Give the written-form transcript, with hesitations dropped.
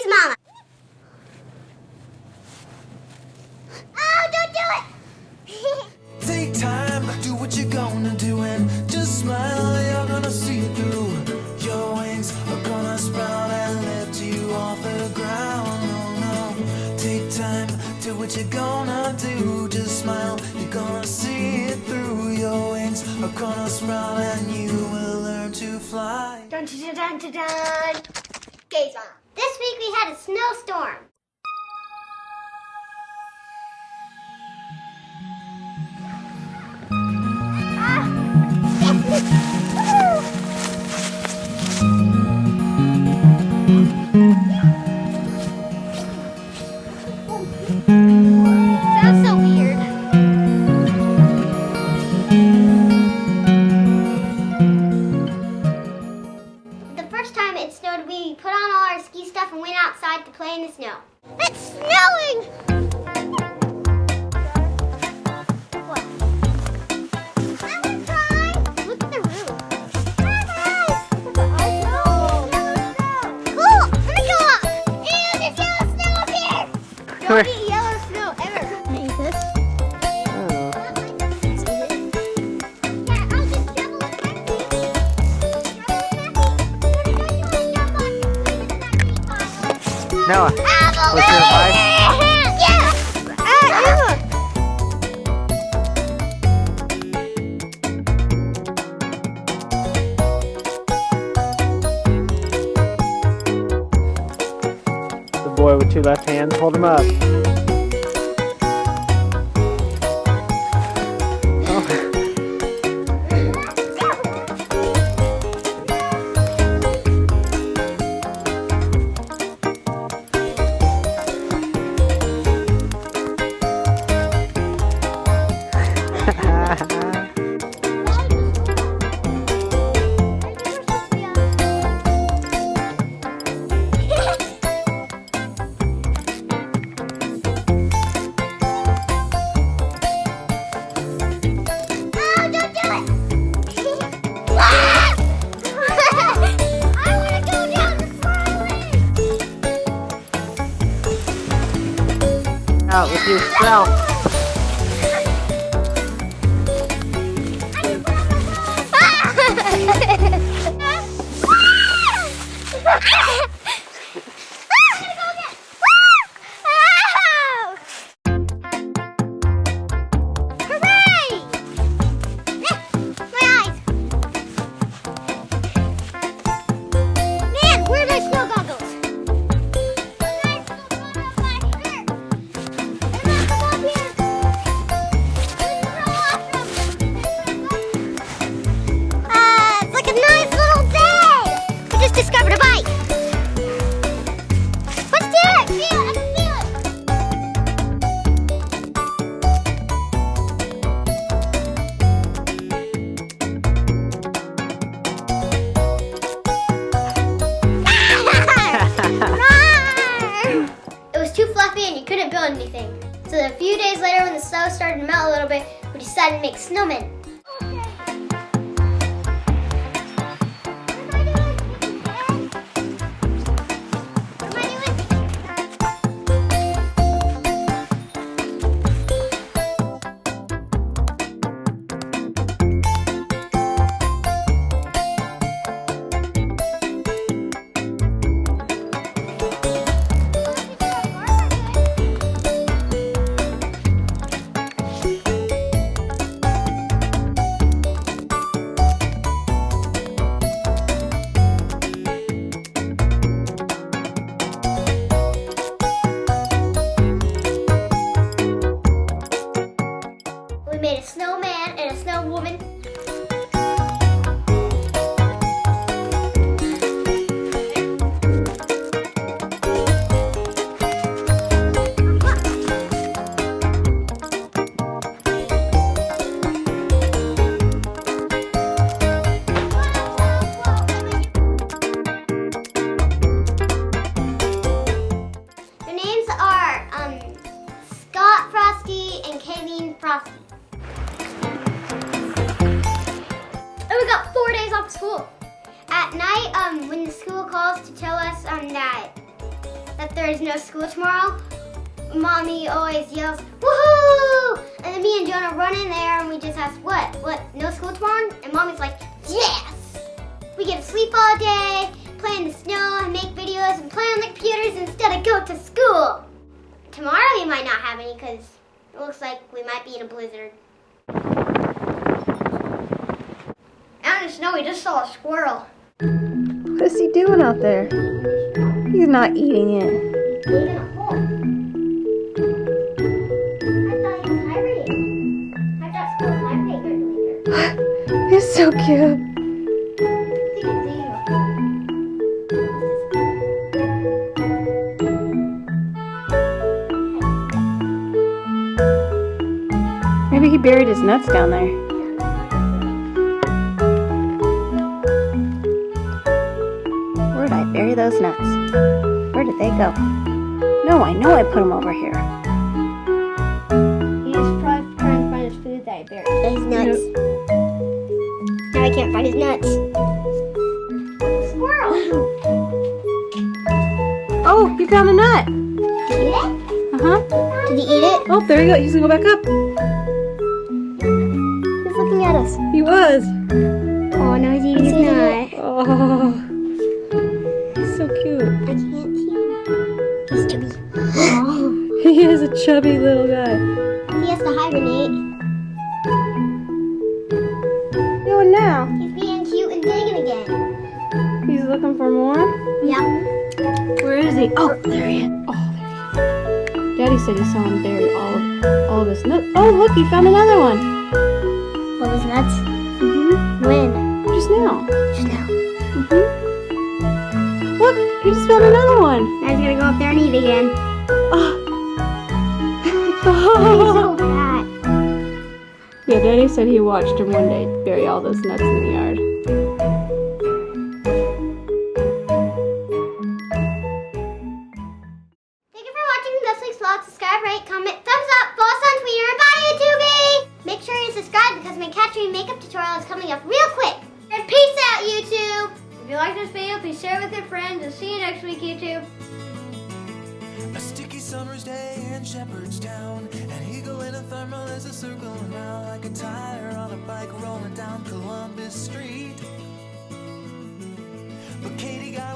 KittiesMama. Oh, don't do it! Take time, do what you're gonna do and just smile, you're gonna see it through. Your wings are gonna sprout and lift you off the ground. Oh no, take time, do what you're gonna do, just smile, you're gonna see it through. Your wings are gonna sprout and you will learn to fly. Dun dun dun dun dun. KittiesMama. This week we had a snowstorm. Sounds so weird. The first time it snowed, we put on all our ski stuff and went outside to play in the snow. It's snowing! What? I want to try. Look at the roof. Cool! Let me go up! Ew, there's yellow snow up here! Don't eat yellow snow ever. Can I eat this? Yeah, I'll just double it back to you. Noah, what's your advice? Yeah! Emma! The boy with two left hands, hold him up. Out with yourself. Discovered a bike. Let's do it. Feel it. I can feel it. It was too fluffy and you couldn't build anything. So a few days later, when the snow started to melt a little bit, we decided to make snowmen. Made a snowman and a snow woman. Their names are Scott Frosty and Kayleen Frosty. And we got 4 days off school. At night, when the school calls to tell us that that there is no school tomorrow, Mommy always yells, "Woohoo!" And then me and Jonah run in there and we just ask, what, no school tomorrow? And Mommy's like, yes! We get to sleep all day, play in the snow and make videos and play on the computers instead of go to school. Tomorrow we might not have any because it looks like we might be in a blizzard. Out in the snow we just saw a squirrel. What is he doing out there? He's not eating it. He's in a hole. I thought he was hibernating. I thought squirrels hibernate earlier. He's so cute. Maybe he buried his nuts down there. Where did I bury those nuts? Where did they go? No, I know I put them over here. He was probably trying to find his food that he buried. His nuts. Now I can't find his nuts. Squirrel! Oh, he found a nut. Did he eat it? Uh-huh. Did he eat it? Oh, there you go. He's gonna go back up. He's looking at us. He was. Oh, now he's eating his nut. Oh, he's so cute. I can't see him. He's chubby. Oh. He is a chubby little guy. He has to hibernate. Doing now? He's being cute and digging again. He's looking for more? Yep. Where is he? Oh, there he is. Oh, there he is. Daddy said he saw him bury all of his nuts. Oh, look, he found another one. All his nuts? Mm-hmm. When? Just now. Just now. Mm-hmm. Look, he just found another one. Now he's gonna go up there and eat again. Oh. He's so fat. Yeah, Daddy said he watched him one day bury all those nuts in the yard. Thank you for watching this week's vlog. Subscribe, rate, comment, thumbs up, follow us on Twitter, and bye YouTube! Make sure you subscribe because my catching makeup tutorial is coming up real quick. And peace out, YouTube! If you like this video, please share it with your friends, and see you next week, YouTube. A sticky summer's day in Shepherdstown. An eagle in a thermal is a circling round like a tire on a bike rolling down Columbus Street. But Katie got